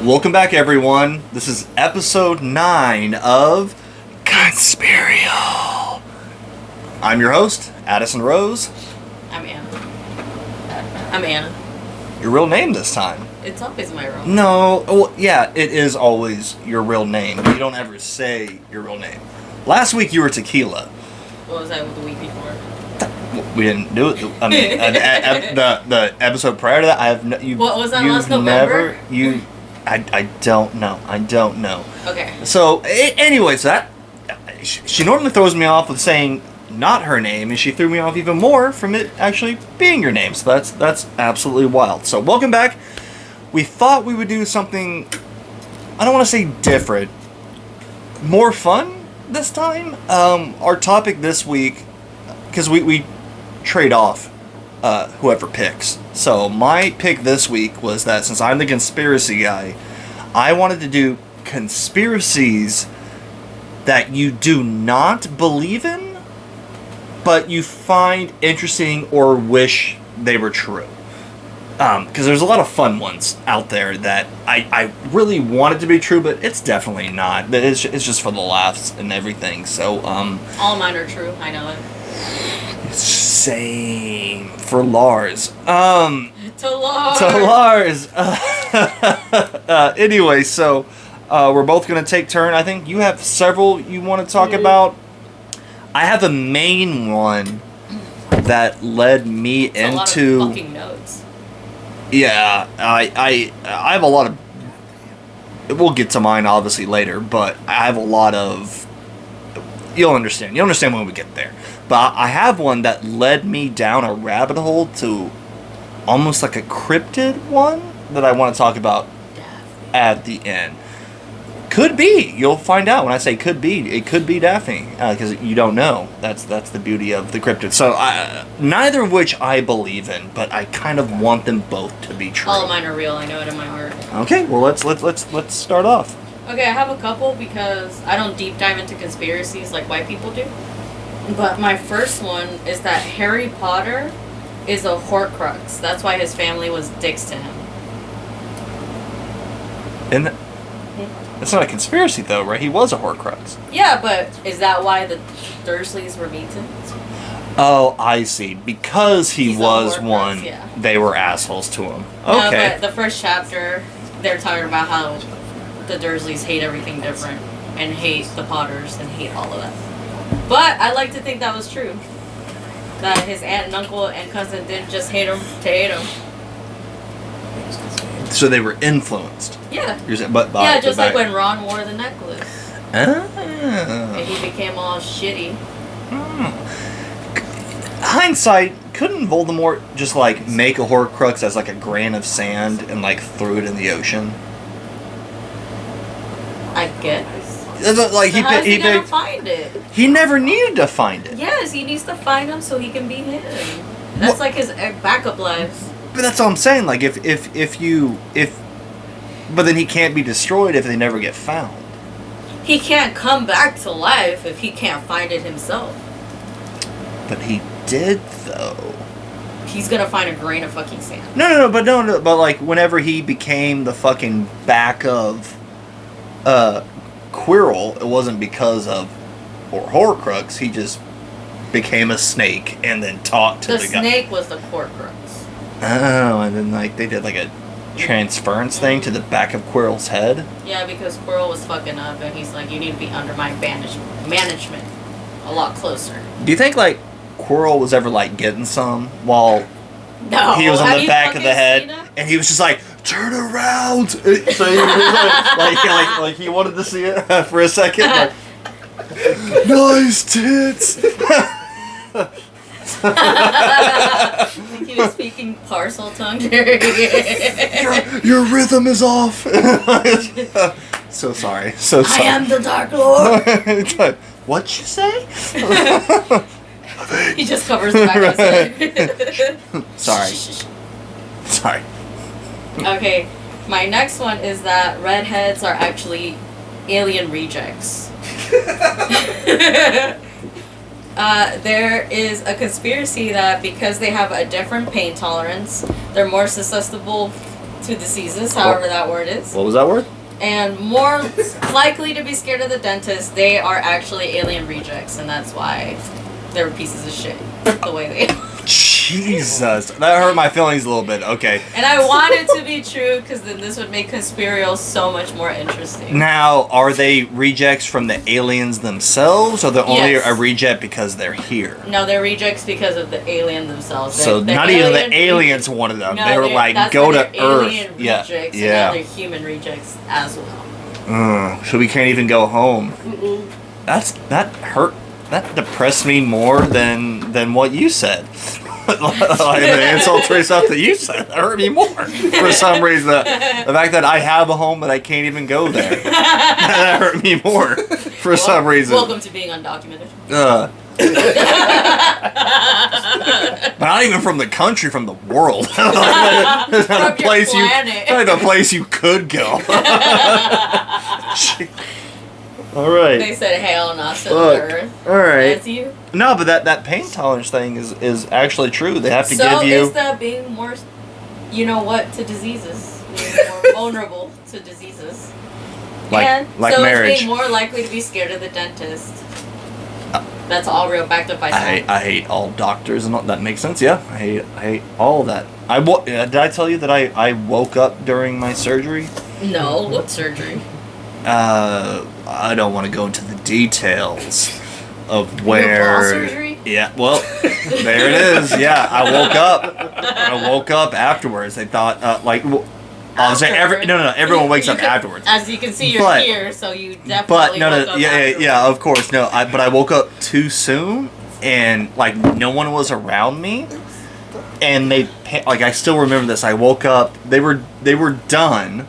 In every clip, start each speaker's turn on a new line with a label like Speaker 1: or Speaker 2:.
Speaker 1: Welcome back, everyone. This is episode 9 of Conspirial. I'm your host, Addison Rose.
Speaker 2: I'm Anna.
Speaker 1: Your real name this time.
Speaker 2: It's always my real name.
Speaker 1: No, well, yeah, it is always your real name. You don't ever say your real name. Last week you were Tequila.
Speaker 2: What was that the week before?
Speaker 1: We didn't do it. I mean, the episode prior to that, I have no.
Speaker 2: What was that last November?
Speaker 1: I don't know. I don't know.
Speaker 2: Okay.
Speaker 1: So, anyways, that she normally throws me off with saying not her name, and she threw me off even more from it actually being your name. So that's absolutely wild. So, welcome back. We thought we would do something. I don't want to say different, more fun this time. Our topic this week, because we trade off whoever picks. So my pick this week was that since I'm the conspiracy guy, I wanted to do conspiracies that you do not believe in, but you find interesting or wish they were true. Because there's a lot of fun ones out there that I really wanted to be true, but it's definitely not. It's just for the laughs and everything. So
Speaker 2: all mine are true. I know it.
Speaker 1: Same for Lars.
Speaker 2: To
Speaker 1: Lars. Anyway, so we're both gonna take turn. I think you have several you want to talk about. I have a main one that led me
Speaker 2: it's
Speaker 1: into.
Speaker 2: A lot of fucking notes.
Speaker 1: Yeah, I have a lot of. We'll get to mine obviously later, but I have a lot of. You'll understand. You'll understand when we get there. But I have one that led me down a rabbit hole to almost like a cryptid one that I want to talk about at the end. Could be. You'll find out when I say could be. It could be Daphne because you don't know. That's the beauty of the cryptid. So neither of which I believe in, but I kind of want them both to be true.
Speaker 2: All of mine are real. I know it in my heart.
Speaker 1: Okay. Well, let's start off.
Speaker 2: Okay, I have a couple because I don't deep dive into conspiracies like white people do. But my first one is that Harry Potter is a Horcrux. That's why his family was dicks to him.
Speaker 1: And it's not a conspiracy though, right? He was a Horcrux.
Speaker 2: Yeah, but is that why the Dursleys were beaten?
Speaker 1: Oh, I see. Because he was
Speaker 2: Horcrux,
Speaker 1: one,
Speaker 2: yeah.
Speaker 1: They were assholes to him.
Speaker 2: No,
Speaker 1: Okay.
Speaker 2: but the first chapter, they're talking about how the Dursleys hate everything different and hate the Potters and hate all of that. But I like to think that was true. That his aunt and uncle and cousin didn't just hate him to hate him.
Speaker 1: So they were influenced.
Speaker 2: Yeah.
Speaker 1: You're saying, but
Speaker 2: Yeah, just like when Ron wore the necklace.
Speaker 1: Ah.
Speaker 2: And he became all shitty.
Speaker 1: Hindsight, couldn't Voldemort just like make a Horcrux as like a grain of sand and like threw it in the ocean?
Speaker 2: I guess.
Speaker 1: Like
Speaker 2: So how's he gonna find it?
Speaker 1: He never needed to find it.
Speaker 2: Yes, he needs to find him so he can be him. That's like his backup lives.
Speaker 1: But that's all I'm saying. Like but then he can't be destroyed if they never get found.
Speaker 2: He can't come back to life if he can't find it himself.
Speaker 1: But he did though.
Speaker 2: He's gonna find a grain of fucking sand.
Speaker 1: No, but like whenever he became the fucking back of Quirrell, it wasn't because of Horcrux. He just became a snake and then talked to the guy.
Speaker 2: The snake was the Horcrux.
Speaker 1: Oh, and then like they did like a transference thing to the back of Quirrell's head.
Speaker 2: Yeah, because Quirrell was fucking up, and he's like, "You need to be under my management, a lot closer."
Speaker 1: Do you think like Quirrell was ever like getting some while he was on the back of the head, and he was just like, "Turn around!" So he was like he wanted to see it for a second. Like, nice tits.
Speaker 2: I think he was speaking parcel tongue.
Speaker 1: your rhythm is off. So sorry.
Speaker 2: I am the Dark Lord.
Speaker 1: What'd you say?
Speaker 2: He just covers the back of his head.
Speaker 1: Sorry.
Speaker 2: Okay, my next one is that redheads are actually alien rejects. There is a conspiracy that because they have a different pain tolerance, they're more susceptible to diseases, however that word is.
Speaker 1: What was that word?
Speaker 2: And more likely to be scared of the dentist, they are actually alien rejects, and that's why they're pieces of shit the way they are.
Speaker 1: Jesus, that hurt my feelings a little bit. Okay.
Speaker 2: And I want it to be true because then this would make Conspirial so much more interesting.
Speaker 1: Now, are they rejects from the aliens themselves, or they're only
Speaker 2: Yes.
Speaker 1: a reject because they're here?
Speaker 2: No, they're rejects because of the alien themselves.
Speaker 1: So
Speaker 2: They're
Speaker 1: not even the
Speaker 2: alien
Speaker 1: aliens wanted them.
Speaker 2: No,
Speaker 1: they were
Speaker 2: they're-
Speaker 1: like,
Speaker 2: that's
Speaker 1: go
Speaker 2: why
Speaker 1: to
Speaker 2: they're alien
Speaker 1: Earth. Yeah,
Speaker 2: rejects,
Speaker 1: yeah.
Speaker 2: And now they're human rejects as well.
Speaker 1: So we can't even go home. That hurt. That depressed me more than what you said. Like the insultory stuff that you said, that hurt me more for some reason. The fact that I have a home but I can't even go there, that hurt me more for some reason.
Speaker 2: Welcome to being undocumented.
Speaker 1: Not even from the country, from the world. There's not a
Speaker 2: From your
Speaker 1: place
Speaker 2: planet.
Speaker 1: not a place you could go. All right.
Speaker 2: They said hell not to the
Speaker 1: Look,
Speaker 2: earth.
Speaker 1: all right.
Speaker 2: That's you.
Speaker 1: No, but that pain tolerance thing is actually true. They have to
Speaker 2: So
Speaker 1: give you.
Speaker 2: is that being more, you know what, to diseases? Being more vulnerable to diseases. And
Speaker 1: like
Speaker 2: so
Speaker 1: marriage.
Speaker 2: it's being more likely to be scared of the dentist. That's all real, backed up by science.
Speaker 1: I hate all doctors and all that makes sense. Yeah, I hate all of that. Did I tell you that I woke up during my surgery?
Speaker 2: No, what surgery?
Speaker 1: I don't want to go into the details of
Speaker 2: Your
Speaker 1: where.
Speaker 2: ball surgery?
Speaker 1: Yeah, well, there it is. Yeah, I woke up afterwards. They thought obviously everyone wakes up afterwards.
Speaker 2: As you can see, you're
Speaker 1: But-
Speaker 2: here, so you
Speaker 1: But
Speaker 2: definitely
Speaker 1: no,
Speaker 2: woke up afterwards.
Speaker 1: yeah, of course, no. But I woke up too soon, and like no one was around me, and I still remember this. I woke up. They were done,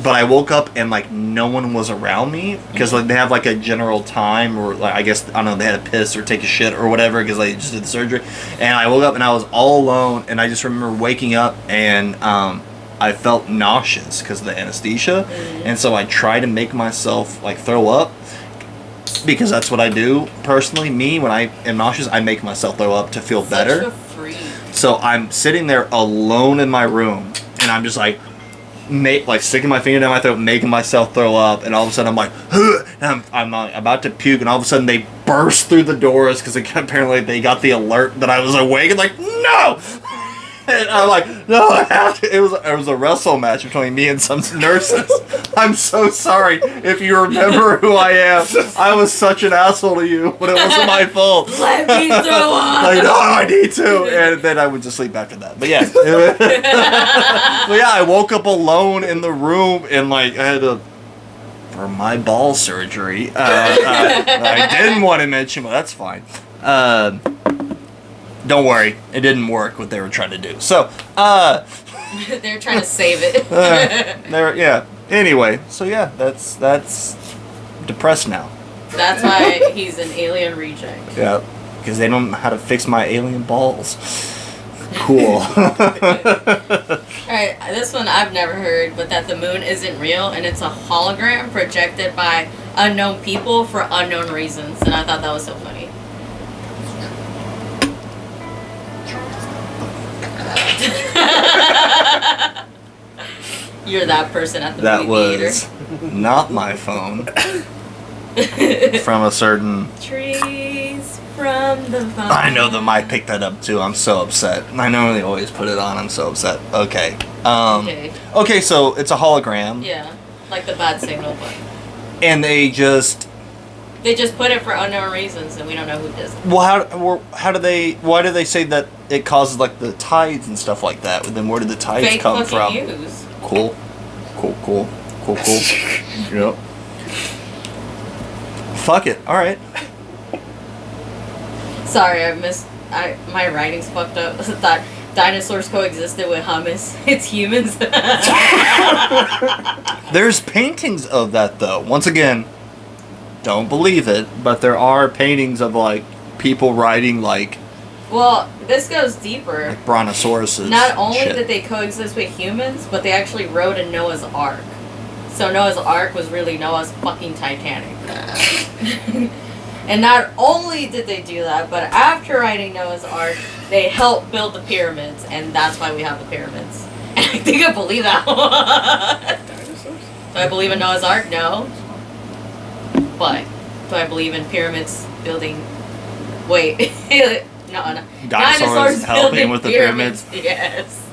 Speaker 1: but I woke up and like no one was around me because like they have like a general time, or like I guess I don't know, they had to piss or take a shit or whatever because they just did the surgery, and I woke up and I was all alone, and I just remember waking up and I felt nauseous because of the anesthesia, and so I tried to make myself like throw up because that's what I do personally. Me, when I am nauseous, I make myself throw up to feel better.
Speaker 2: Such a freak.
Speaker 1: So I'm sitting there alone in my room, and I'm just like sticking my finger down my throat, making myself throw up, and all of a sudden I'm like, "Huh," and I'm about to puke, and all of a sudden they burst through the doors because apparently they got the alert that I was awake, and like, no. And I'm like, no, I have to. It was a wrestle match between me and some nurses. I'm so sorry if you remember who I am. I was such an asshole to you, but it wasn't my fault.
Speaker 2: Let me throw up.
Speaker 1: Like, no, I need to. And then I would just sleep after that. But yeah. But yeah, I woke up alone in the room and like I had to, for my ball surgery. I didn't want to mention, but that's fine. Don't worry, it didn't work what they were trying to do. So,
Speaker 2: They're trying to save it.
Speaker 1: yeah. Anyway, so yeah, that's depressed now.
Speaker 2: That's why he's an alien reject.
Speaker 1: Yeah, because they don't know how to fix my alien balls. Cool.
Speaker 2: Alright, this one I've never heard, but that the moon isn't real and it's a hologram projected by unknown people for unknown reasons, and I thought that was so funny. You're that person at the
Speaker 1: That
Speaker 2: movie
Speaker 1: was not my phone. From a certain.
Speaker 2: Trees from the vine.
Speaker 1: I know the mic picked that up too. I'm so upset. I normally always put it on. I'm so upset. Okay. Okay, so it's a hologram.
Speaker 2: Yeah, like the bad signal button.
Speaker 1: And they just.
Speaker 2: They just put it for unknown reasons, and we don't know who does it.
Speaker 1: Well, how do they? Why do they say that it causes like the tides and stuff like that? Then where did the tides
Speaker 2: Fake
Speaker 1: come
Speaker 2: fucking
Speaker 1: from?
Speaker 2: news.
Speaker 1: Cool. Yep. Fuck it. All right.
Speaker 2: Sorry, my writing's fucked up. I thought dinosaurs coexisted with hummus. It's humans.
Speaker 1: There's paintings of that though. Once again, don't believe it, but there are paintings of like people riding like
Speaker 2: Well, this goes deeper.
Speaker 1: brontosauruses.
Speaker 2: Not only
Speaker 1: shit.
Speaker 2: did they coexist with humans, but they actually rode in Noah's Ark. So Noah's Ark was really Noah's fucking Titanic. And not only did they do that, but after riding Noah's Ark, they helped build the pyramids, and that's why we have the pyramids. And I think I believe that one.
Speaker 3: Dinosaurs?
Speaker 2: Do I believe in Noah's Ark? No. But do I believe in pyramids building? Wait. No.
Speaker 1: Dinosaurs helping
Speaker 2: building
Speaker 1: with the pyramids?
Speaker 2: Yes.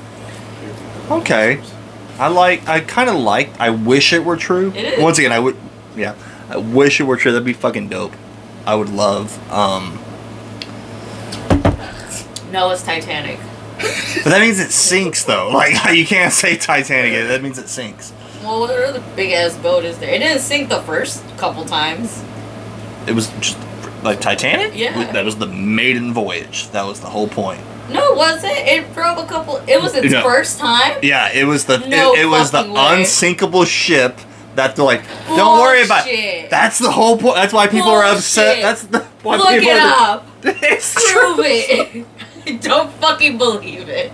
Speaker 1: Okay. I kind of like, I wish it were true.
Speaker 2: It is.
Speaker 1: Once again, I wish it were true. That'd be fucking dope. I would love,
Speaker 2: Noah's Titanic.
Speaker 1: but that means it sinks though. Like, you can't say Titanic, that means it sinks.
Speaker 2: Well, what other big ass boat is there? It didn't sink the first couple times.
Speaker 1: It was just, like, Titanic?
Speaker 2: Yeah.
Speaker 1: That was the maiden voyage. That was the whole point.
Speaker 2: No, it wasn't. It drove a couple. It was its
Speaker 1: No.
Speaker 2: first time.
Speaker 1: Yeah, it was the
Speaker 2: No
Speaker 1: it was the
Speaker 2: fucking way.
Speaker 1: unsinkable ship that they're like, don't worry about it.
Speaker 2: Bullshit.
Speaker 1: That's the whole point. That's why people are upset.
Speaker 2: Bullshit.
Speaker 1: That's why
Speaker 2: Look
Speaker 1: people
Speaker 2: it
Speaker 1: are
Speaker 2: up.
Speaker 1: It's
Speaker 2: Prove
Speaker 1: true.
Speaker 2: it. Don't fucking believe it.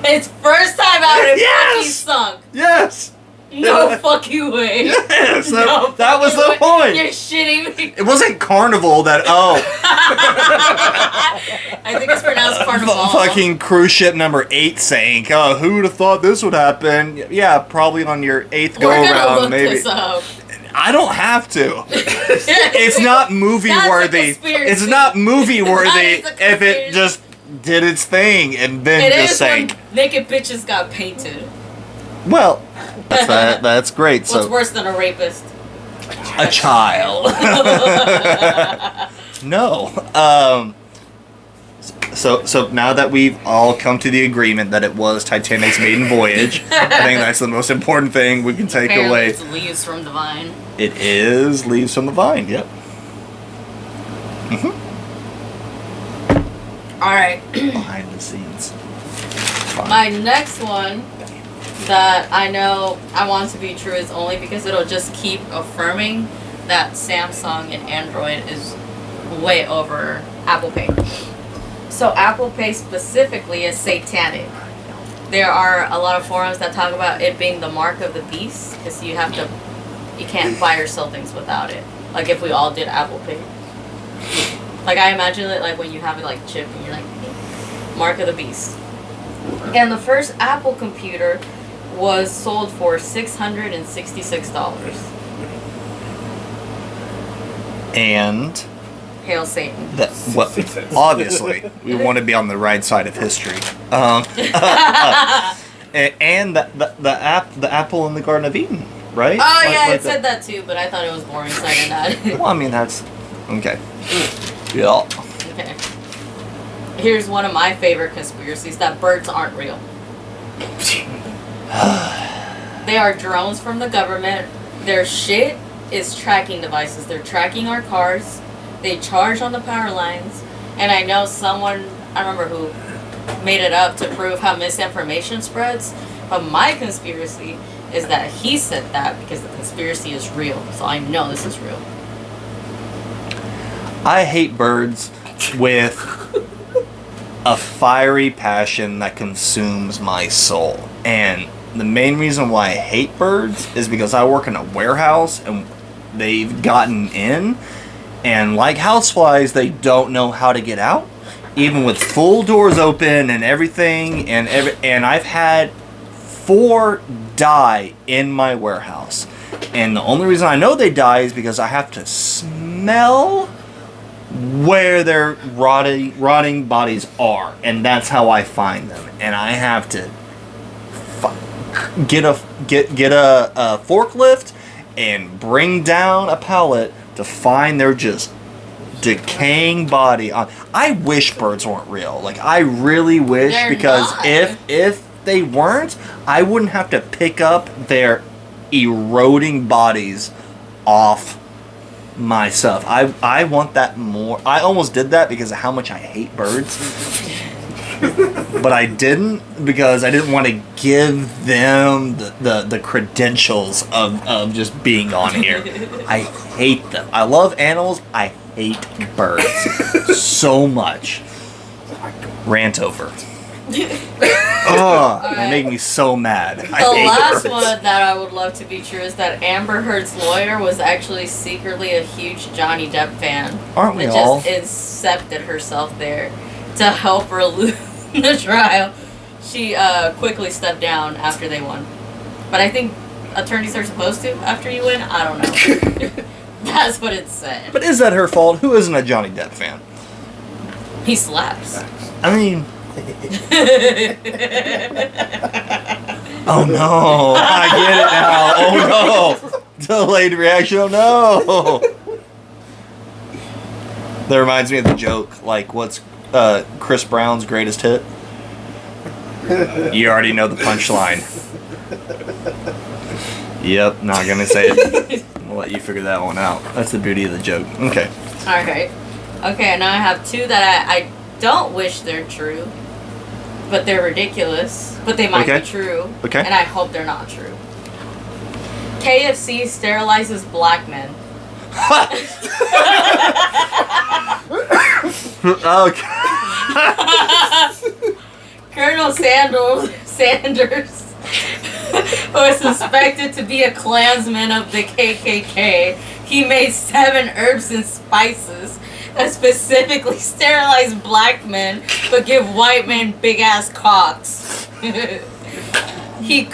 Speaker 2: It's first time out it
Speaker 1: Yes!
Speaker 2: fucking sunk.
Speaker 1: Yes.
Speaker 2: No fucking way.
Speaker 1: Yes.
Speaker 2: No
Speaker 1: That was
Speaker 2: fucking
Speaker 1: the
Speaker 2: way.
Speaker 1: point.
Speaker 2: You're shitting me.
Speaker 1: It wasn't Carnival that
Speaker 2: I think it's pronounced Carnival.
Speaker 1: fucking cruise ship number 8 sank. Oh, who would have thought this would happen? Yeah, probably on your 8th go
Speaker 2: We're gonna
Speaker 1: around,
Speaker 2: look
Speaker 1: maybe.
Speaker 2: this up.
Speaker 1: I don't have to. It's not movie
Speaker 2: That's a
Speaker 1: worthy.
Speaker 2: conspiracy.
Speaker 1: It's not movie worthy
Speaker 2: That is a
Speaker 1: if it
Speaker 2: conspiracy.
Speaker 1: just did its thing and then
Speaker 2: It
Speaker 1: just
Speaker 2: is when
Speaker 1: sank.
Speaker 2: naked bitches got painted.
Speaker 1: Well, that's great.
Speaker 2: What's
Speaker 1: So
Speaker 2: worse than a rapist?
Speaker 1: a child. No. So now that we've all come to the agreement that it was Titanic's maiden voyage, I think that's the most important thing we can take
Speaker 2: Apparently
Speaker 1: away.
Speaker 2: it's leaves from the vine.
Speaker 1: It is Leaves from the Vine. Yep.
Speaker 2: Alright.
Speaker 1: Behind the scenes. Fine.
Speaker 2: My next one that I know I want to be true is only because it'll just keep affirming that Samsung and Android is way over Apple Pay. So Apple Pay specifically is satanic. There are a lot of forums that talk about it being the mark of the beast because you can't buy or sell things without it. Like if we all did Apple Pay. Like I imagine it like when you have it like chip and you're like, mark of the beast. And the first Apple computer was sold for $666.
Speaker 1: And
Speaker 2: Hail Satan.
Speaker 1: that, well,
Speaker 3: 6 cents.
Speaker 1: obviously, we want to be on the right side of history. And the apple in the Garden of Eden, right?
Speaker 2: Oh
Speaker 1: Like-
Speaker 2: yeah,
Speaker 1: like
Speaker 2: it said that too, but I thought it was boring, so I didn't add it.
Speaker 1: Well, I mean that's okay. Yeah.
Speaker 2: Okay. Here's one of my favorite conspiracies: that birds aren't real. They are drones from the government. Their shit is tracking devices. They're tracking our cars. They charge on the power lines. And I know someone, I remember who made it up to prove how misinformation spreads. But my conspiracy is that he said that because the conspiracy is real. So I know this is real.
Speaker 1: I hate birds with a fiery passion that consumes my soul. And the main reason why I hate birds is because I work in a warehouse and they've gotten in, and like houseflies, they don't know how to get out, even with full doors open and everything. And I've had 4 die in my warehouse, and the only reason I know they die is because I have to smell where their rotting bodies are, and that's how I find them. And I have to get a forklift and bring down a pallet to find their just decaying body. I wish birds weren't real. Like I really wish,
Speaker 2: They're
Speaker 1: because
Speaker 2: not.
Speaker 1: if they weren't, I wouldn't have to pick up their eroding bodies off myself. I want that more. I almost did that because of how much I hate birds. But I didn't, because I didn't want to give them the credentials of just being on here. I hate them. I love animals. I hate birds so much. Rant over. Oh, they make me so mad.
Speaker 2: The
Speaker 1: I hate
Speaker 2: last
Speaker 1: birds.
Speaker 2: one that I would love to be true is that Amber Heard's lawyer was actually secretly a huge Johnny Depp fan.
Speaker 1: Aren't we
Speaker 2: and
Speaker 1: all?
Speaker 2: just accepted herself there to help her lose the trial. She quickly stepped down after they won. But I think attorneys are supposed to after you win. I don't know. That's what it said.
Speaker 1: But is that her fault? Who isn't a Johnny Depp fan?
Speaker 2: He slaps.
Speaker 1: I mean... Oh no! I get it now. Oh no! Delayed reaction. Oh no! That reminds me of the joke. Like, what's Chris Brown's greatest hit? You already know the punchline. Yep, not gonna say it. I'll let you figure that one out. That's the beauty of the joke. Okay.
Speaker 2: Alright. Okay, now I have two that I don't wish they're true. But they're ridiculous. But they might be true.
Speaker 1: Okay.
Speaker 2: And I hope they're not true. KFC sterilizes black men.
Speaker 1: Okay.
Speaker 2: Colonel Sanders, who is suspected to be a Klansman of the KKK, he made 7 herbs and spices that specifically sterilize black men but give white men big ass cocks. He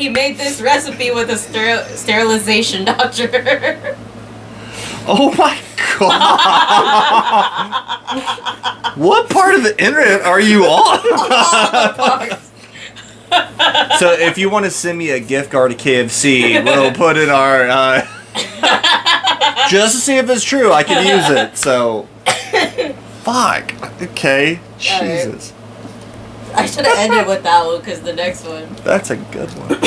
Speaker 2: made this recipe with a sterilization doctor.
Speaker 1: Oh my god! What part of the internet are you on? So if you want to send me a gift card to KFC, we'll put in our just to see if it's true. I can use it. So fuck. Okay. Jesus.
Speaker 2: I should have ended with that one because the next one.
Speaker 1: That's a good one.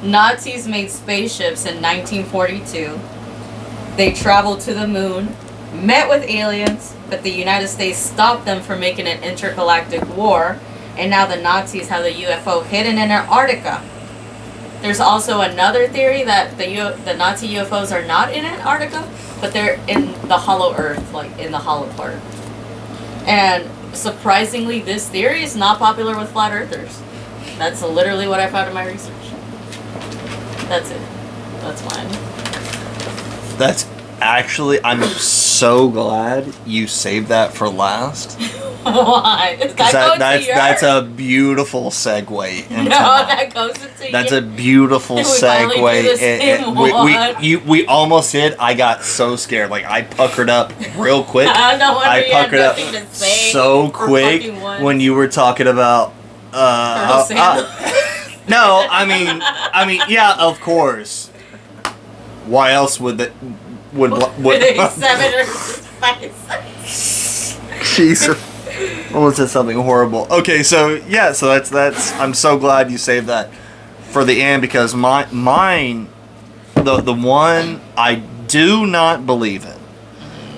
Speaker 2: Nazis made spaceships in 1942. They traveled to the moon, met with aliens, but the United States stopped them from making an intergalactic war, and now the Nazis have the UFO hidden in Antarctica. There's also another theory that the Nazi UFOs are not in Antarctica, but they're in the hollow Earth, like in the hollow part. And surprisingly, this theory is not popular with flat earthers. That's literally what I found in my research. That's it. That's mine.
Speaker 1: That's actually, I'm so glad you saved that for last.
Speaker 2: Why?
Speaker 1: That's a beautiful segue. Into
Speaker 2: that goes into
Speaker 1: That's a beautiful segue. We almost did. I got so scared. Like, I puckered up real quick.
Speaker 2: I puckered up
Speaker 1: so quick when you were talking about. No, I mean, yeah, of course. Why else would it? Would
Speaker 2: 7 or 5?
Speaker 1: Jesus. Almost said something horrible. Okay, so yeah, so that's. I'm so glad you saved that for the end because mine, the one I do not believe in,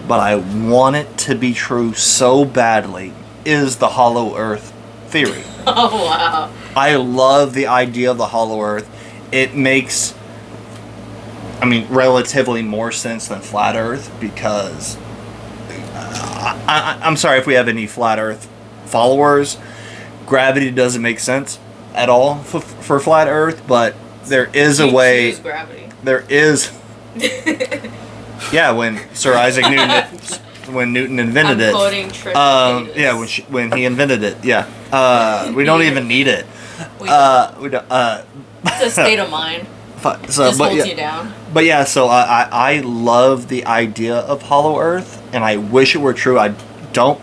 Speaker 1: but I want it to be true so badly is the hollow Earth theory.
Speaker 2: Oh wow!
Speaker 1: I love the idea of the hollow Earth. It makes, I mean, relatively more sense than flat Earth because. I'm sorry if we have any flat Earth followers. Gravity doesn't make sense at all for flat Earth, but there is a way.
Speaker 2: Gravity.
Speaker 1: There is. Yeah, when Sir Isaac Newton, when Newton invented it. Yeah, when he invented it. Yeah. We don't even need it. We don't.
Speaker 2: It's a state of mind.
Speaker 1: So,
Speaker 2: just holds you down.
Speaker 1: But yeah, so I love the idea of hollow Earth, and I wish it were true. I don't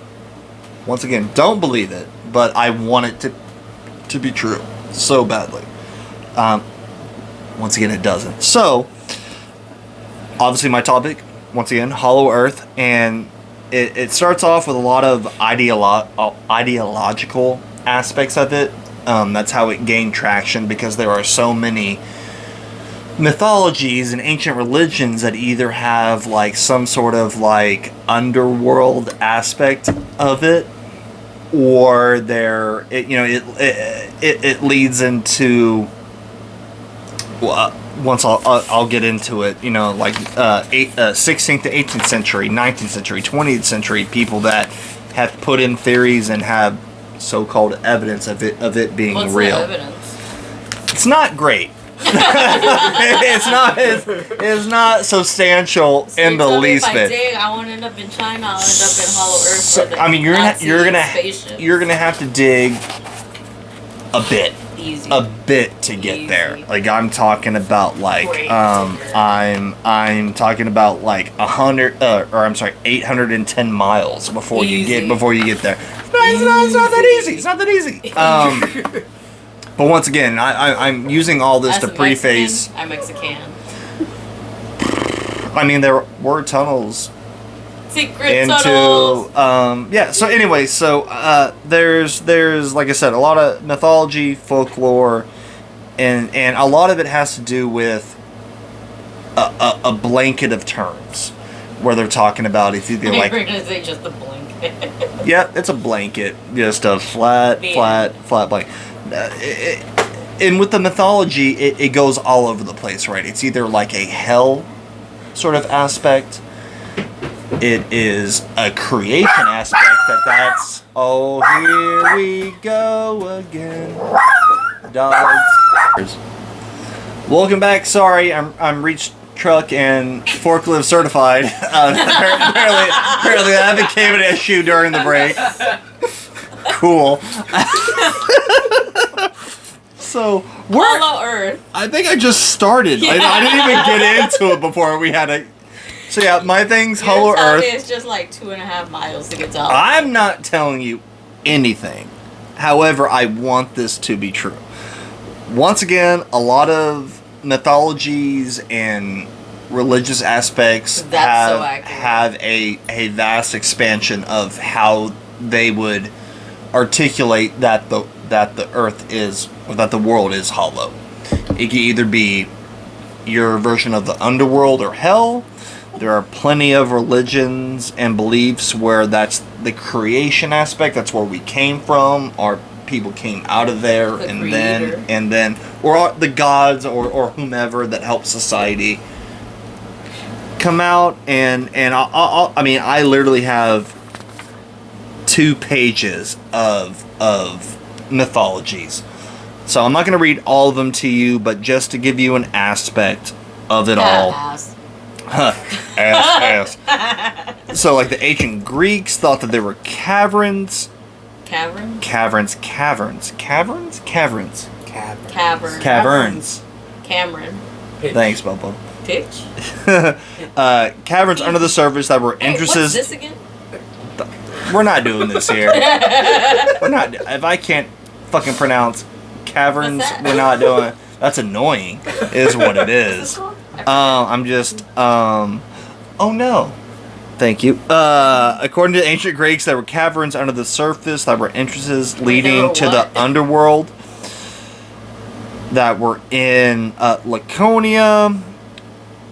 Speaker 1: believe it, but I want it to be true so badly. Once again, it doesn't. So, obviously my topic, once again, hollow Earth, and it starts off with a lot of ideological aspects of it. That's how it gained traction because there are so many mythologies and ancient religions that either have like some sort of like underworld aspect of it, or it leads into once I'll get into it, like 16th to 18th century, 19th century, 20th century people that have put in theories and have so-called evidence of it being
Speaker 2: What's
Speaker 1: real.
Speaker 2: The evidence?
Speaker 1: It's not great. it's not substantial
Speaker 2: So
Speaker 1: in the least bit.
Speaker 2: Dig, I won't end up in China. I'll end up in Hollow Earth.
Speaker 1: So, I mean, you're gonna have to dig a bit.
Speaker 2: Easy.
Speaker 1: A bit to get
Speaker 2: Easy.
Speaker 1: there. Like I'm talking about like
Speaker 2: Great.
Speaker 1: I'm talking about like 810 miles before you get there. It's not that easy. It's not that easy. But once again, I'm using all this
Speaker 2: As
Speaker 1: to
Speaker 2: a
Speaker 1: preface.
Speaker 2: Mexican, I'm Mexican.
Speaker 1: I mean, there were tunnels
Speaker 2: Secret tunnels.
Speaker 1: So anyway, there's like I said, a lot of mythology, folklore, and a lot of it has to do with a blanket of terms where they're talking about if you be like,
Speaker 2: You're gonna say just a blanket.
Speaker 1: yeah, it's a blanket, just a flat blanket. And with the mythology, it goes all over the place, right? It's either like a hell sort of aspect. It is a creation aspect that's oh, here we go again, dogs. Welcome back. Sorry, I'm reach truck and forklift certified. Apparently that became an issue during the break. Cool. So
Speaker 2: Hollow Earth.
Speaker 1: I think I just started.
Speaker 2: Yeah.
Speaker 1: I didn't even get into it before we had a. So yeah, my thing's Hollow Earth.
Speaker 2: It's just like 2.5 miles to get to.
Speaker 1: I'm not telling you anything. However, I want this to be true. Once again, a lot of mythologies and religious aspects have a vast expansion of how they would articulate that the earth is, or that the world is hollow. It can either be your version of the underworld or hell. There are plenty of religions and beliefs where that's the creation aspect. That's where we came from. Our people came out of there, and then, or the gods or whomever that helped society come out. And I literally have 2 pages of mythologies. So I'm not going to read all of them to you, but just to give you an aspect of it all. Ass. So, like, the ancient Greeks thought that there were caverns.
Speaker 2: Caverns. Cameron.
Speaker 1: Thanks, Bobo.
Speaker 2: Pitch.
Speaker 1: Caverns under the surface that were entrances.
Speaker 2: What's this again?
Speaker 1: We're not doing this here. We're not. If I can't fucking pronounce caverns, we're not doing it. That's annoying, is what it is. I'm just. Oh no. Thank you. According to ancient Greeks, there were caverns under the surface that were entrances leading to the underworld that were in Laconia,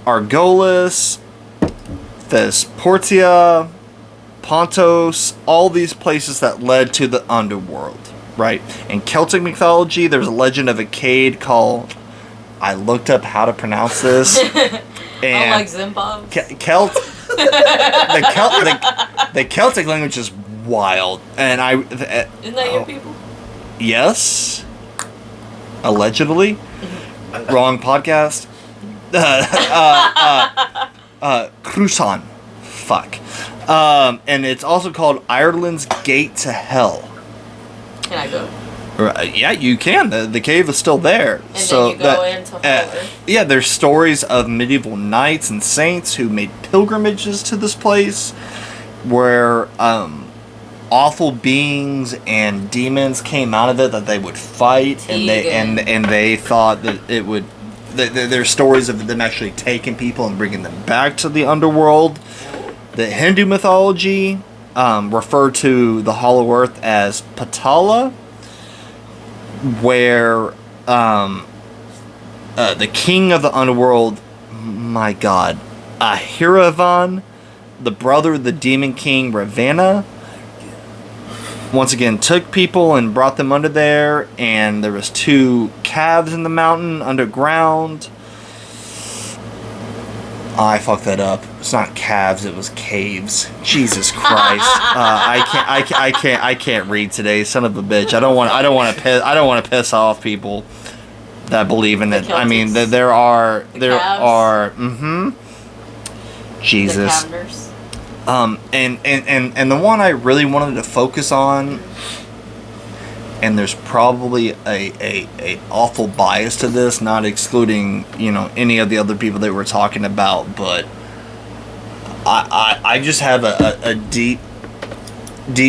Speaker 1: Argolis, Thesprotia, Pontos, all these places that led to the underworld, right? In Celtic mythology, there's a legend of a cave called... I looked up how to pronounce this. And
Speaker 2: like Zimbabwe.
Speaker 1: The Celtic language is wild, and
Speaker 2: Isn't that your people?
Speaker 1: Yes, allegedly. Wrong podcast. Cruson, fuck. And it's also called Ireland's Gate to Hell.
Speaker 2: Can I go?
Speaker 1: Yeah, you can. The cave is still there.
Speaker 2: And then you go into Hollow.
Speaker 1: Yeah, there's stories of medieval knights and saints who made pilgrimages to this place, where awful beings and demons came out of it that they would fight, and they thought that it would. There's stories of them actually taking people and bringing them back to the underworld. The Hindu mythology referred to the Hollow Earth as Patala, where the king of the underworld, my god, Ahiravan, the brother of the demon king Ravana, once again took people and brought them under there, and there was 2 caves in the mountain underground. I fucked that up. It's not calves, it was caves. Jesus Christ. I can't read today, son of a bitch. I don't want to piss off people that believe in it. I mean, there are Jesus. And the one I really wanted to focus on and there's probably a awful bias to this, not excluding, any of the other people that we're talking about, but I just have a deep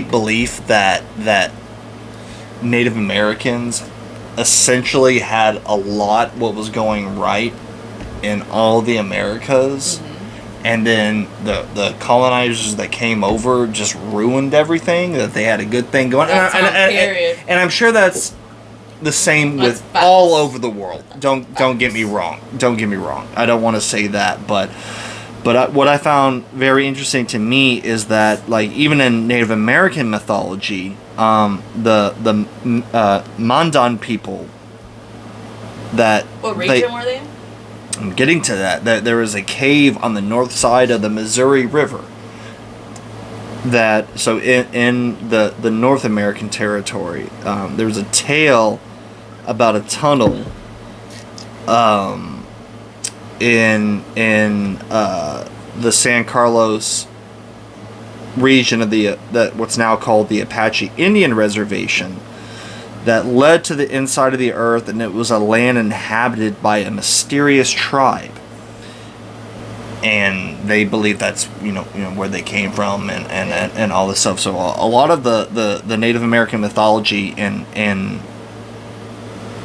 Speaker 1: belief that Native Americans essentially had a lot what was going right in all the Americas, and then the colonizers that came over just ruined everything, that they had a good thing going. And I'm sure that's the same with all over the world. Don't get me wrong. I don't want to say that, but what I found very interesting to me is that, like, even in Native American mythology, the Mandan people, that
Speaker 2: what region were they in?
Speaker 1: I'm getting to that. That there is a cave on the north side of the Missouri River. So in the North American territory, there's a tale about a tunnel in the San Carlos region of what's now called the Apache Indian Reservation, that led to the inside of the earth, and it was a land inhabited by a mysterious tribe. And they believe that's where they came from, and all this stuff. So a lot of the Native American mythology in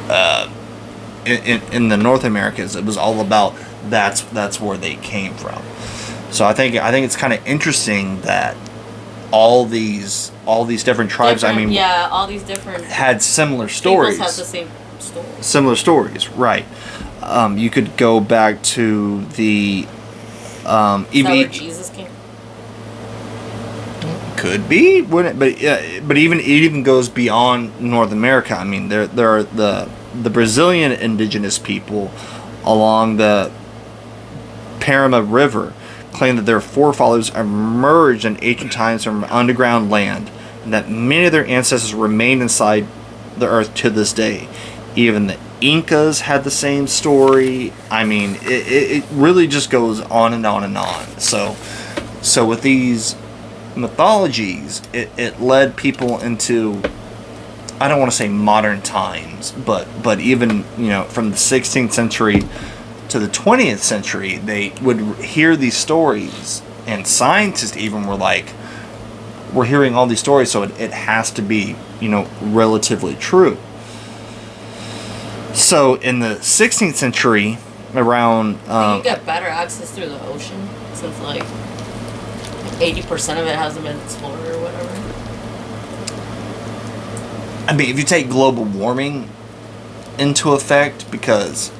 Speaker 1: the North Americas, it was all about that's where they came from. So I think it's kind of interesting that all these different tribes,
Speaker 2: all these different
Speaker 1: had similar stories.
Speaker 2: Had the same story.
Speaker 1: Similar stories, right? You could go back to the
Speaker 2: Is that where Jesus came?
Speaker 1: Could be, wouldn't it? But it even goes beyond North America. I mean, there are the Brazilian indigenous people along the Parima River claim that their forefathers emerged in ancient times from underground land, and that many of their ancestors remain inside the earth to this day. Even the Incas had the same story. I mean, it really just goes on and on and on. So with these mythologies, it led people into, I don't want to say modern times, but even from the 16th century to the 20th century, they would hear these stories, and scientists even were like, we're hearing all these stories, so it has to be relatively true. So in the 16th century, around
Speaker 2: you get better access through the ocean, since like 80% of it hasn't been explored or whatever.
Speaker 1: I mean, if you take global warming into effect, because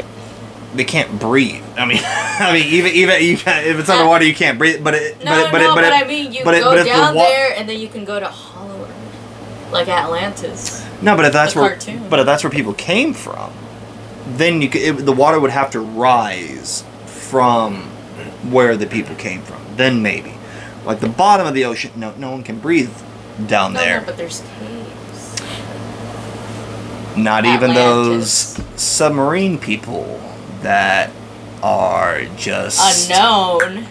Speaker 1: they can't breathe. I mean, even if it's underwater, you can't breathe. But you go
Speaker 2: down there, and then you can go to Hollow Earth, like Atlantis.
Speaker 1: No, but if that's where people came from, then the water would have to rise from where the people came from. Then maybe, like the bottom of the ocean, no one can breathe down there.
Speaker 2: No, but there's caves.
Speaker 1: Not even those submarine people that are just
Speaker 2: unknown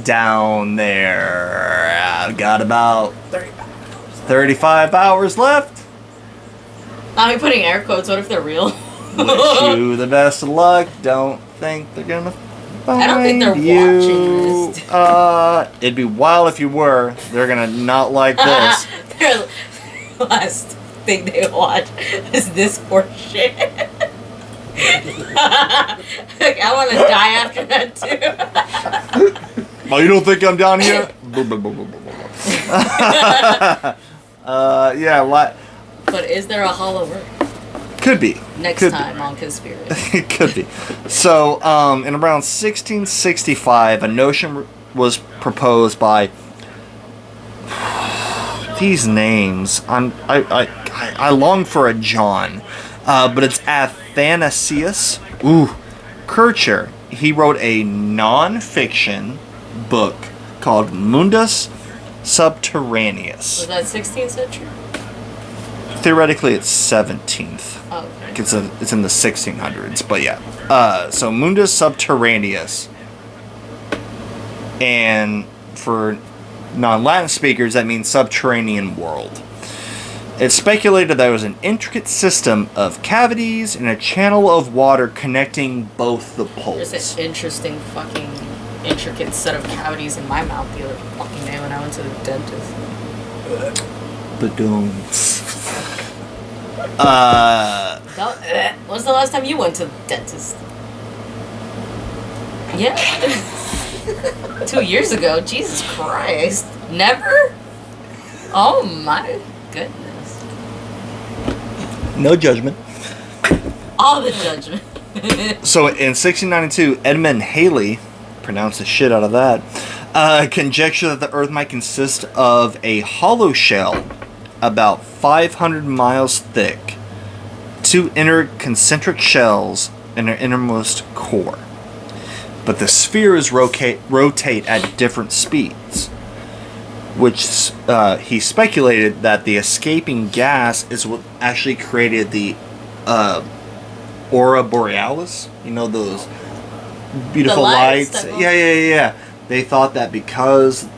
Speaker 1: down there. I've got about 35 hours left.
Speaker 2: I'm putting air quotes. What if they're real?
Speaker 1: Wish you the best of luck. Don't think they're gonna find
Speaker 2: I don't think they're
Speaker 1: you.
Speaker 2: watching this.
Speaker 1: It'd be wild if you were. They're gonna not like this.
Speaker 2: Their last thing they watch is this poor shit. I want to die after that too.
Speaker 1: Oh, you don't think I'm down here? Yeah.
Speaker 2: But is there a Hollow Earth?
Speaker 1: Could be.
Speaker 2: Next time on Conspiracy.
Speaker 1: It could be. So, in around 1665, a notion was proposed by these names. I long for a John, but it's Athanasius Kircher. He wrote a non-fiction book called Mundus Subterraneus.
Speaker 2: Was that 16th century?
Speaker 1: Theoretically, it's 17th.
Speaker 2: Oh, okay.
Speaker 1: It's in the 1600s, but yeah. So Mundus Subterraneus, and for non-Latin speakers, that means subterranean world. It's speculated that it was an intricate system of cavities and a channel of water connecting both the poles.
Speaker 2: There's an interesting fucking intricate set of cavities in my mouth the other fucking day when I went to the dentist.
Speaker 1: Badoons.
Speaker 2: When's the last time you went to the dentist? Yeah. 2 years ago. Jesus Christ. Never? Oh my goodness.
Speaker 1: No judgment.
Speaker 2: All the judgment.
Speaker 1: So in 1692, Edmund Halley, pronounced the shit out of that, conjectured that the Earth might consist of a hollow shell about 500 miles thick, 2 inner concentric shells in their innermost core. But the spheres rotate at different speeds, which he speculated that the escaping gas is what actually created the aurora borealis. You know, those beautiful
Speaker 2: The lights.
Speaker 1: Yeah. He thought that because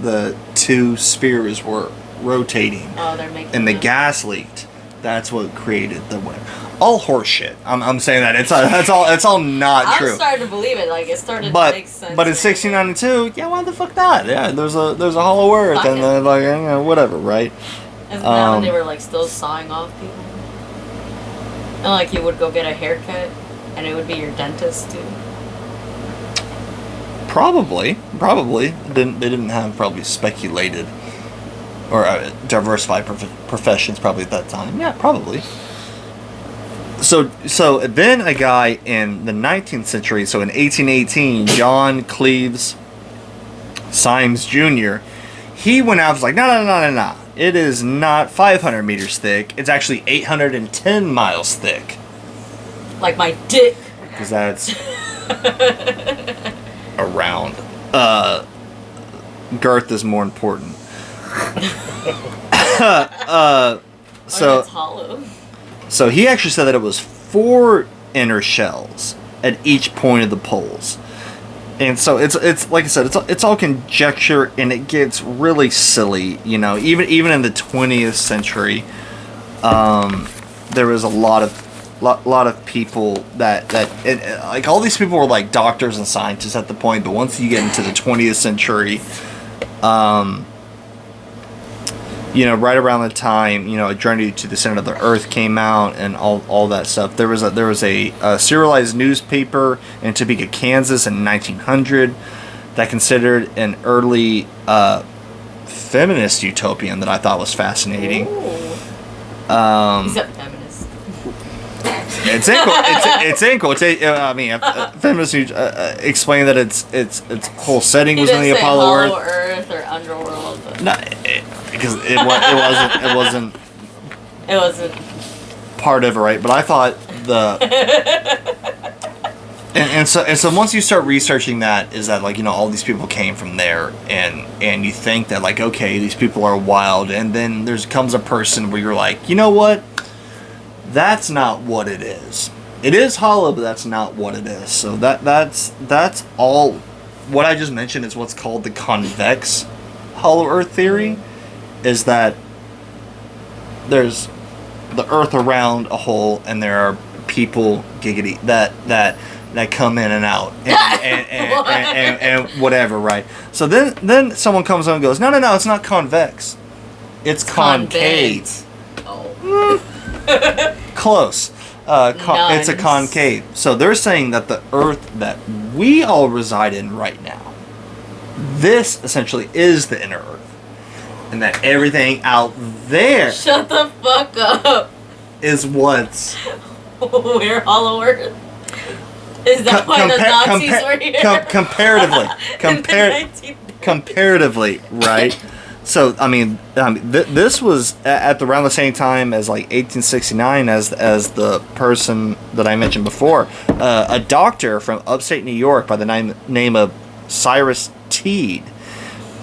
Speaker 1: the 2 spheres were rotating
Speaker 2: they're making
Speaker 1: and the gas leaked, that's what created the wind. All horse shit. I'm saying that it's all not true.
Speaker 2: I'm starting to believe it. Like, it started to make sense.
Speaker 1: But in 1692, yeah, why the fuck not? Yeah, there's a hollow earth
Speaker 2: Fuck
Speaker 1: and
Speaker 2: it.
Speaker 1: like, you know, whatever, right?
Speaker 2: Isn't that when they were like still sawing off people? And like you would go get a haircut, and it would be your dentist too.
Speaker 1: Probably. They didn't have probably speculated or diversified professions probably at that time. Yeah, probably. So then a guy in the 19th century, so in 1818, John Cleves Symes Jr., he went out and was like, no. It is not 500 meters thick. It's actually 810 miles thick.
Speaker 2: Like my dick.
Speaker 1: Because that's around. Girth is more important. So
Speaker 2: it's hollow.
Speaker 1: So he actually said that it was 4 inner shells at each point of the poles. And so it's like I said, it's all conjecture, and it gets really silly, you know. Even in the 20th century, there was a lot of people that like all these people were like doctors and scientists at the point, but once you get into the 20th century, you know, right around the time, you know, A Journey to the Center of the Earth came out and all that stuff. There was a serialized newspaper in Topeka, Kansas in 1900 that considered an early feminist utopian that I thought was fascinating.
Speaker 2: He's a feminist.
Speaker 1: It's inco. Feminist explained that its whole setting was in the Apollo
Speaker 2: hollow
Speaker 1: Earth
Speaker 2: or underworld. But
Speaker 1: No, because it wasn't
Speaker 2: it wasn't
Speaker 1: part of it, right? But I thought and so once you start researching that, is that like, you know, all these people came from there, and you think that like, okay, these people are wild, and then comes a person where you're like, you know what? That's not what it is. It is hollow, but that's not what it is. So that's all. What I just mentioned is what's called the convex hollow Earth theory, is that there's the Earth around a hole, and there are people giggity that come in and out and whatever, right? So then someone comes on and goes, no, it's not convex, it's concave.
Speaker 2: Oh.
Speaker 1: Close. It's a concave. So they're saying that the Earth that we all reside in right now, this essentially is the inner Earth, and that everything out there
Speaker 2: Shut the fuck up.
Speaker 1: is what's
Speaker 2: We're hollow Earth. Is that why the Nazis were here?
Speaker 1: Comparatively, right? So I mean, this was at around the same time as like 1869, as the person that I mentioned before, a doctor from upstate New York by the name of Cyrus Teed.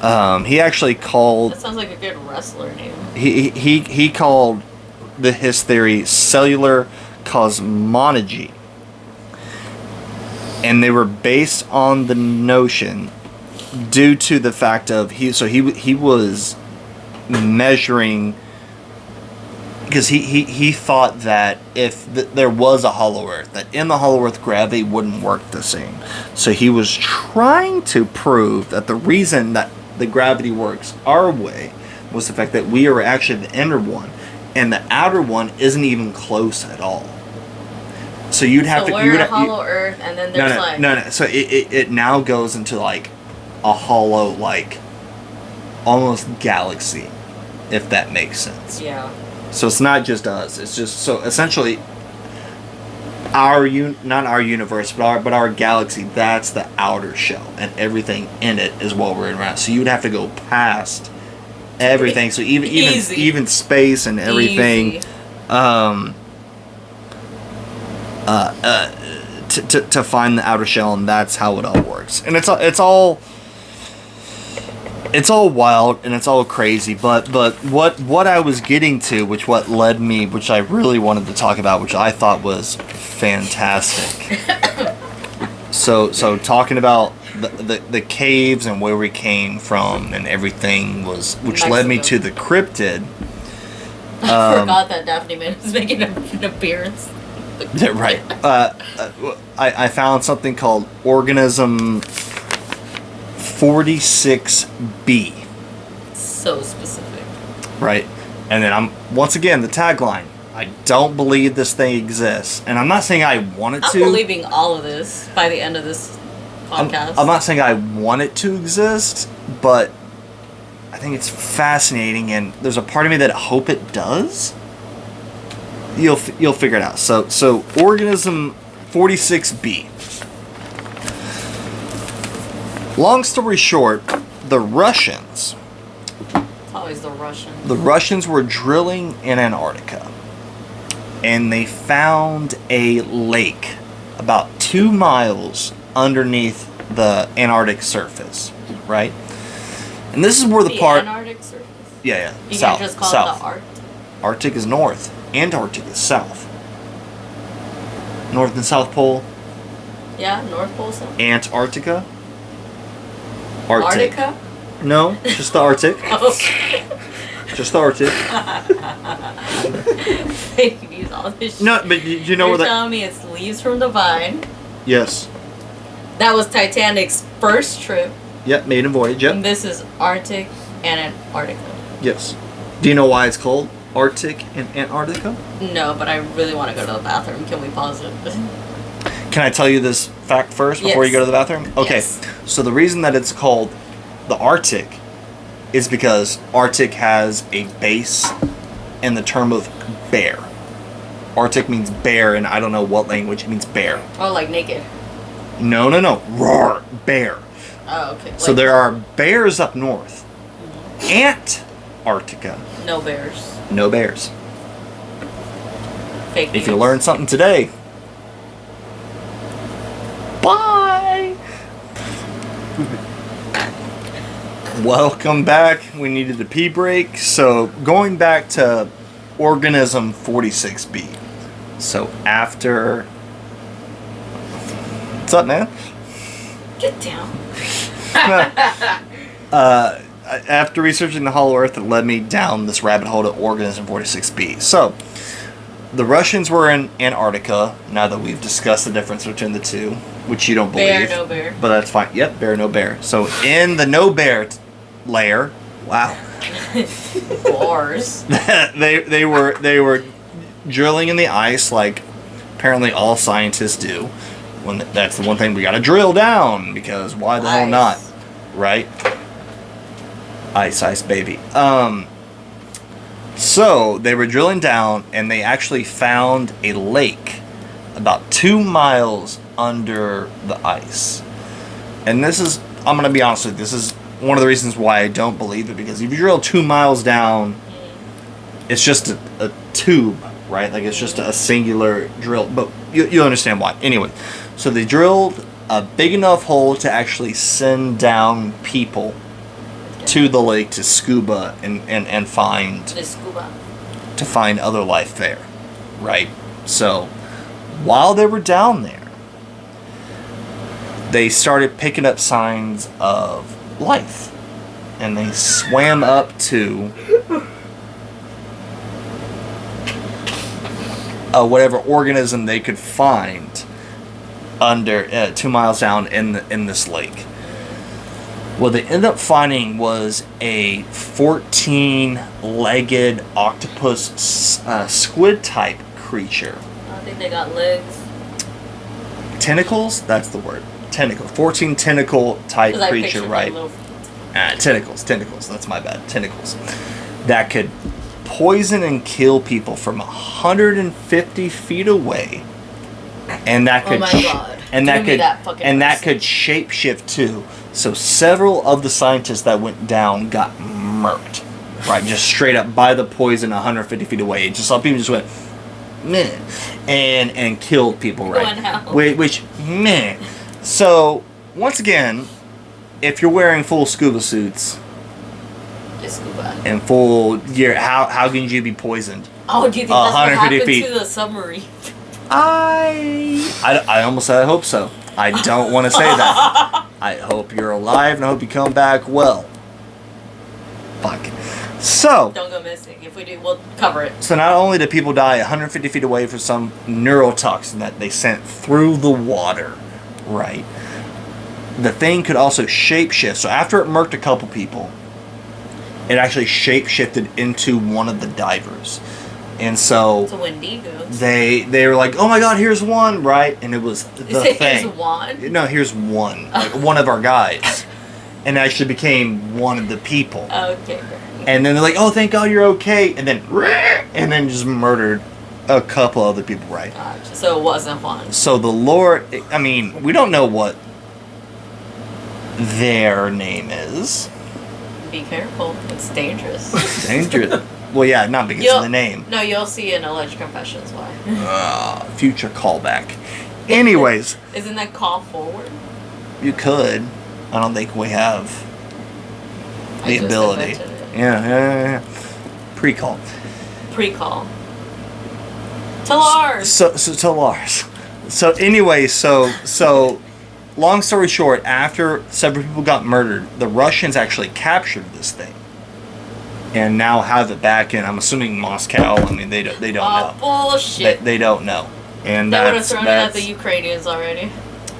Speaker 1: He actually called.
Speaker 2: That sounds like a good wrestler name.
Speaker 1: He called his theory cellular cosmology, and they were based on the notion, due to the fact of he was measuring, because he thought that if there was a hollow Earth, that in the hollow Earth gravity wouldn't work the same. So he was trying to prove that the reason that the gravity works our way was the fact that we are actually the inner one, and the outer one isn't even close at all. So you'd have to.
Speaker 2: We're a hollow Earth, and then there's
Speaker 1: no. So it now goes into like a hollow, like almost galaxy, if that makes sense.
Speaker 2: Yeah.
Speaker 1: So it's not just us. It's just so essentially not our universe, but our galaxy. That's the outer shell, and everything in it is what we're around. So you'd have to go past everything. So even space and everything.
Speaker 2: Easy.
Speaker 1: To find the outer shell, and that's how it all works. And it's all wild and it's all crazy. But what I was getting to, which I really wanted to talk about, which I thought was fantastic. so talking about the caves and where we came from and everything which
Speaker 2: Mexico.
Speaker 1: led me to the cryptid.
Speaker 2: I forgot that Daphne Man was making an appearance.
Speaker 1: Right. I found something called Organism 46B.
Speaker 2: So specific.
Speaker 1: Right. And then once again, the tagline. I don't believe this thing exists. And I'm not saying I want it to.
Speaker 2: I'm believing all of this by the end of this podcast.
Speaker 1: I'm not saying I want it to exist, but I think it's fascinating, and there's a part of me that I hope it does. You'll figure it out. So Organism 46B. Long story short, the Russians.
Speaker 2: It's always the Russians.
Speaker 1: The Russians were drilling in Antarctica, and they found a lake about 2 miles underneath the Antarctic surface, right? And this is where the part.
Speaker 2: Antarctic surface.
Speaker 1: Yeah.
Speaker 2: You
Speaker 1: South.
Speaker 2: can't just call
Speaker 1: South.
Speaker 2: it the Arctic.
Speaker 1: Arctic is north. Antarctic is south. North and South Pole.
Speaker 2: Yeah, North Pole, South.
Speaker 1: Antarctica. Arctic.
Speaker 2: Antarctica?
Speaker 1: No, just the Arctic.
Speaker 2: Oh.
Speaker 1: Just the Arctic.
Speaker 2: They can use all this shit.
Speaker 1: No, but you know
Speaker 2: You're
Speaker 1: where that.
Speaker 2: telling me it's leaves from the vine.
Speaker 1: Yes.
Speaker 2: That was Titanic's first trip.
Speaker 1: Yep, maiden voyage.
Speaker 2: And
Speaker 1: Yep.
Speaker 2: this is Arctic and Antarctica.
Speaker 1: Yes. Do you know why it's called Arctic and Antarctica?
Speaker 2: No, but I really want to go to the bathroom. Can we pause it?
Speaker 1: Can I tell you this fact first before
Speaker 2: Yes.
Speaker 1: you go to the bathroom? Okay.
Speaker 2: Yes.
Speaker 1: So the reason that it's called the Arctic is because Arctic has a base in the term of bear. Arctic means bear, and I don't know what language it means bear.
Speaker 2: Oh, like naked.
Speaker 1: No. Roar, bear.
Speaker 2: Oh, okay.
Speaker 1: So
Speaker 2: Like,
Speaker 1: there are bears up north. Antarctica,
Speaker 2: no bears.
Speaker 1: no bears.
Speaker 2: Fake
Speaker 1: If you
Speaker 2: news.
Speaker 1: learn something today, bye. Welcome back. We needed a pee break. So going back to Organism 46B. So after... What's up, man?
Speaker 2: Get down.
Speaker 1: After researching the Hollow Earth, it led me down this rabbit hole to Organism 46B. So, the Russians were in Antarctica, now that we've discussed the difference between the two, which you don't believe.
Speaker 2: Bear, no bear.
Speaker 1: But that's fine. Yep, bear, no bear. So, in the no bear layer, wow.
Speaker 2: Bars.
Speaker 1: they were drilling in the ice like apparently all scientists do. When that's the one thing we got to drill down, because why the hell not, right? Ice baby. So they were drilling down, and they actually found a lake about 2 miles under the ice. And this is, I'm gonna be honest with you, this is one of the reasons why I don't believe it, because if you drill 2 miles down, it's just a tube, right? Like it's just a singular drill, but you'll understand why. Anyway, so they drilled a big enough hole to actually send down people to the lake to scuba and find other life there, right? So while they were down there, they started picking up signs of life, and they swam up to whatever organism they could find under 2 miles down in this lake. What they ended up finding was a 14-legged octopus squid-type creature.
Speaker 2: I think they got legs.
Speaker 1: Tentacles? That's the word. Tentacle. 14 tentacle type creature, right? Tentacles. That's my bad. Tentacles. That could poison and kill people from 150 feet away. And that could that could shapeshift too. So several of the scientists that went down got murked. Right, just straight up by the poison 150 feet away. Just some people just went meh and killed people, right? Which meh. So once again, if you're wearing full scuba suits and full gear, how can you be poisoned?
Speaker 2: Oh, do you think that's what happened to the submarine?
Speaker 1: I almost said I hope so. I don't want to say that. I hope you're alive and I hope you come back well. Fuck. So
Speaker 2: don't go missing. If we do, we'll cover it.
Speaker 1: So not only did people die 150 feet away from some neurotoxin that they sent through the water, right? The thing could also shapeshift. So after it murked a couple people, it actually shapeshifted into one of the divers. And so
Speaker 2: it's a Wendigo.
Speaker 1: They were like, oh my god, here's one, right? And it was the thing.
Speaker 2: Here's one?
Speaker 1: No, here's one. Like one of our guys. And actually became one of the people.
Speaker 2: Okay.
Speaker 1: And then they're like, oh, thank god you're okay. And then just murdered a couple other people, right?
Speaker 2: Gotcha. So it wasn't Juan.
Speaker 1: So the Lord, I mean, we don't know what their name is.
Speaker 2: Be careful. It's dangerous.
Speaker 1: Dangerous. Well, yeah, not because of the name.
Speaker 2: No, you'll see in Alleged Confessions why.
Speaker 1: Future callback. Anyways.
Speaker 2: Isn't that call forward?
Speaker 1: You could. I don't think we have the ability. Yeah. Pre-call.
Speaker 2: To Lars.
Speaker 1: So to Lars. So anyway, so long story short, after several people got murdered, the Russians actually captured this thing. And now have it back in, I'm assuming Moscow. I mean, they don't know.
Speaker 2: Bullshit.
Speaker 1: They don't know. And
Speaker 2: they would have thrown it at the Ukrainians already.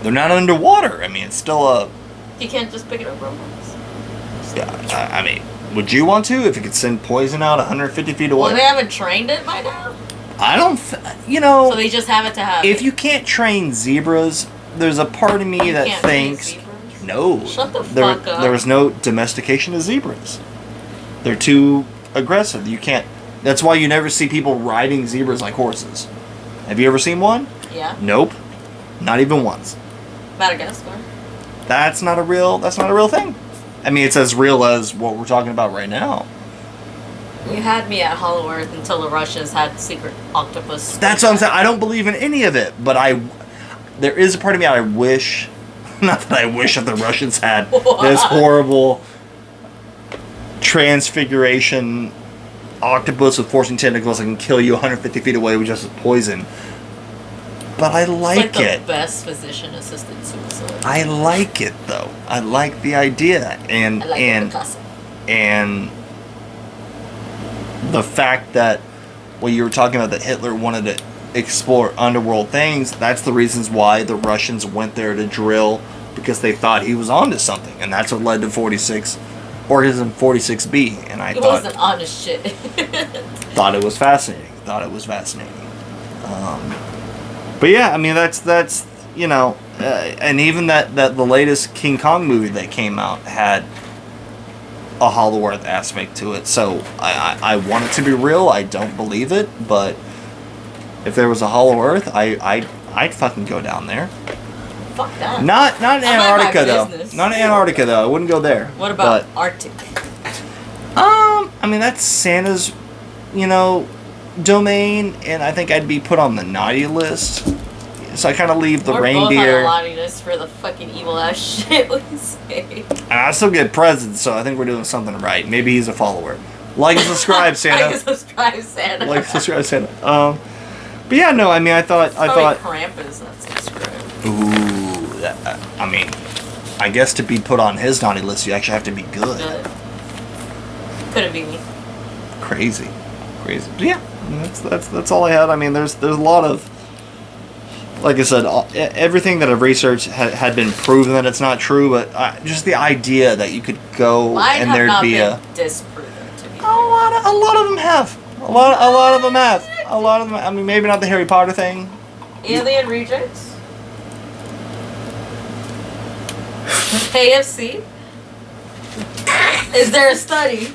Speaker 1: They're not underwater. I mean, it's still a...
Speaker 2: You can't just pick it up robots.
Speaker 1: Yeah, I mean, would you want to if you could send poison out 150 feet away?
Speaker 2: Well, they haven't trained it by now.
Speaker 1: I don't... So
Speaker 2: they just have it to have
Speaker 1: if you can't train zebras, there's a part of me that thinks... No.
Speaker 2: Shut the fuck up.
Speaker 1: There was no domestication of zebras. They're too aggressive. You can't... That's why you never see people riding zebras like horses. Have you ever seen one?
Speaker 2: Yeah.
Speaker 1: Nope. Not even once.
Speaker 2: Madagascar.
Speaker 1: That's not a real thing. I mean, it's as real as what we're talking about right now.
Speaker 2: You had me at Hollow Earth until the Russians had secret octopus.
Speaker 1: That's what I'm saying. I don't believe in any of it, but there is a part of me I wish... Not that I wish that the Russians had this horrible... transfiguration octopus with 14 tentacles that can kill you 150 feet away with just poison. But I like
Speaker 2: it's like
Speaker 1: it.
Speaker 2: The best physician-assisted suicide.
Speaker 1: I like it though. I like the idea and the fact that you were talking about that Hitler wanted to explore underworld things. That's the reasons why the Russians went there to drill, because they thought he was onto something, and that's what led to 46. Organism 46B, and I thought... It
Speaker 2: wasn't honest shit.
Speaker 1: Thought it was fascinating. But yeah, I mean, that's and even that the latest King Kong movie that came out had a Hollow Earth aspect to it. So I want it to be real. I don't believe it, but if there was a Hollow Earth, I'd fucking go down there.
Speaker 2: Fuck that.
Speaker 1: Not in Antarctica though. Not in Antarctica though. I wouldn't go there.
Speaker 2: What about Arctic?
Speaker 1: I mean, that's Santa's, domain, and I think I'd be put on the naughty list. So I kind of leave the reindeer.
Speaker 2: Both on the naughty list for the fucking evil ass shit we say.
Speaker 1: And I still get presents, so I think we're doing something right. Maybe he's a follower. Like and subscribe, Santa.
Speaker 2: Like and subscribe, Santa.
Speaker 1: But yeah, no. I mean, I thought.
Speaker 2: Krampus not subscribed.
Speaker 1: Ooh, I mean, I guess to be put on his naughty list, you actually have to be good.
Speaker 2: Couldn't be me.
Speaker 1: Crazy. But yeah, that's all I had. I mean, there's a lot of, like I said, everything that I've researched had been proven that it's not true, but just the idea that you could go
Speaker 2: Mine
Speaker 1: and
Speaker 2: have
Speaker 1: there'd
Speaker 2: not
Speaker 1: be
Speaker 2: been disproven, to be
Speaker 1: a lot of them have. A lot of them have. A lot of them. I mean, maybe not the Harry Potter thing.
Speaker 2: Alien rejects. KFC. Is there a study?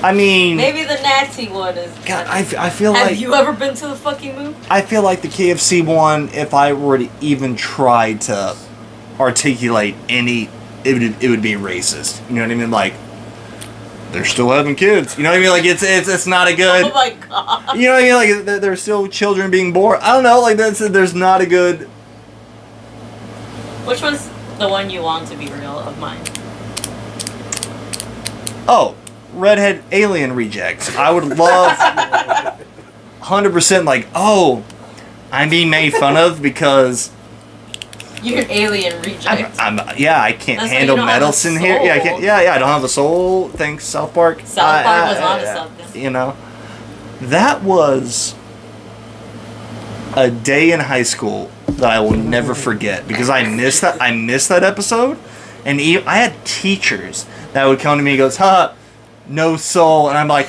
Speaker 1: I mean,
Speaker 2: Maybe the Nazi one is.
Speaker 1: God, I feel
Speaker 2: Have
Speaker 1: like
Speaker 2: you ever been to the fucking moon?
Speaker 1: I feel like the KFC one. If I were to even try to articulate any, it would be racist. You know what I mean? Like, they're still having kids. You know what I mean? Like, it's not a good.
Speaker 2: Oh my god.
Speaker 1: You know what I mean? Like, there's still children being born. I don't know. Like, there's not a good.
Speaker 2: Which was the one you want to be real of mine?
Speaker 1: Oh, redhead alien rejects. I would love 100% like, oh, I'm being made fun of because
Speaker 2: You're an alien reject.
Speaker 1: I can't
Speaker 2: That's why
Speaker 1: handle
Speaker 2: you don't have a
Speaker 1: medicine here. Yeah, I
Speaker 2: soul.
Speaker 1: can't. Yeah, I don't have a soul. Thanks, South Park.
Speaker 2: South Park was onto something.
Speaker 1: You know, that was a day in high school that I will never forget because I missed that. I missed that episode, and I had teachers that would come to me and goes, "Huh, no soul," and I'm like,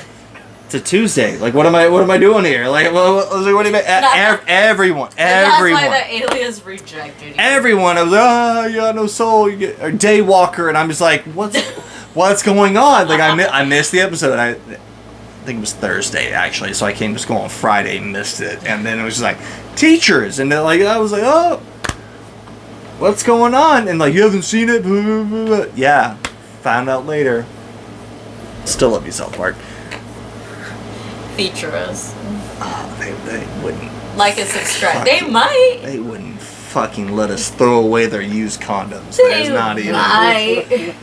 Speaker 1: "It's a Tuesday. Like, what am I doing here? Like, what do you mean?" Everyone.
Speaker 2: That's why the aliens rejected you.
Speaker 1: Everyone, I was like, oh, you got no soul, you get, or Daywalker, and I'm just like, what's going on? Like, I missed the episode. I think it was Thursday, actually, so I came to school on Friday, missed it, and then it was just like, teachers, and then, like, I was like, oh, what's going on? And like, you haven't seen it? Yeah, found out later. Still love you, South Park.
Speaker 2: Feature us.
Speaker 1: Oh, they wouldn't.
Speaker 2: Like and subscribe. They might.
Speaker 1: They wouldn't fucking let us throw away their used condoms.
Speaker 2: They
Speaker 1: There's not even.
Speaker 2: might.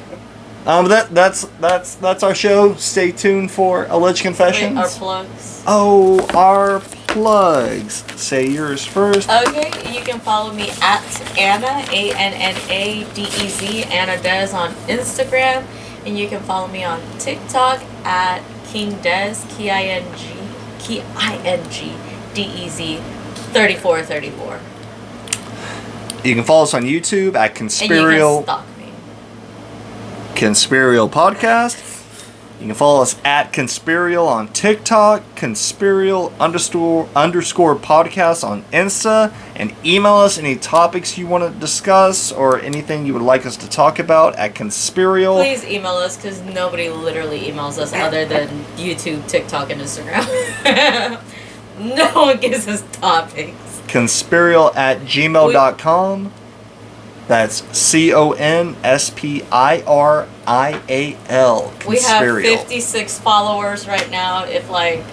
Speaker 1: That's our show. Stay tuned for Alleged Confessions.
Speaker 2: Wait, our plugs.
Speaker 1: Oh, our plugs. Say yours first.
Speaker 2: Okay, you can follow me at Anna, ANNADEZ, Anna Dez on Instagram. And you can follow me on TikTok at King Dez, KINGDEZ 3434.
Speaker 1: You can follow us on YouTube at
Speaker 2: And you
Speaker 1: Conspirial.
Speaker 2: can stalk me.
Speaker 1: Conspirial Podcast. You can follow us at Conspirial on TikTok, Conspirial __ podcast on Insta, and email us any topics you want to discuss or anything you would like us to talk about at Conspirial.
Speaker 2: Please email us because nobody literally emails us other than YouTube, TikTok, and Instagram. No one gives us topics.
Speaker 1: Conspirial@gmail.com. That's CONSPIRIAL.
Speaker 2: We have
Speaker 1: Conspirial.
Speaker 2: 56 followers right now. If like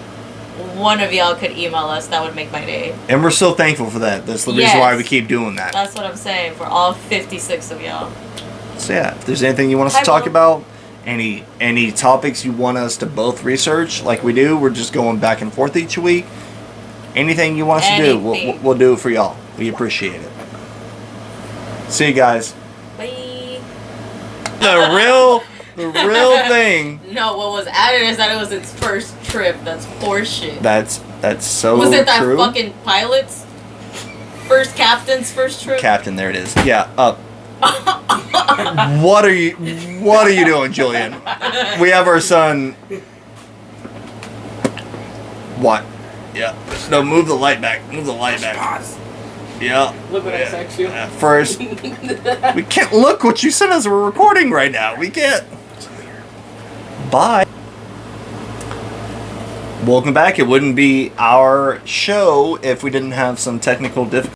Speaker 2: one of y'all could email us, that would make my day.
Speaker 1: And we're so thankful for that. That's the reason
Speaker 2: Yes.
Speaker 1: why we keep doing that.
Speaker 2: That's what I'm saying for all 56 of y'all.
Speaker 1: So yeah, if there's anything you want us to talk about, any topics you want us to both research, like we do, we're just going back and forth each week. Anything you want us to do, we'll do it for y'all. We appreciate it. See you guys.
Speaker 2: Bye.
Speaker 1: The real thing.
Speaker 2: No, what was added is that it was its first trip. That's horseshit.
Speaker 1: That's so
Speaker 2: Was it that
Speaker 1: true.
Speaker 2: fucking pilot's first captain's first trip?
Speaker 1: Captain, there it is. Yeah, up. What are you doing, Julian? We have our son. What? Yeah. No, move the light back. Move the light back.
Speaker 3: Pause.
Speaker 1: Yeah.
Speaker 3: Look what I sent you.
Speaker 1: First, we can't look what you sent us. We're recording right now. We can't. Bye. Welcome back. It wouldn't be our show if we didn't have some technical difficulties.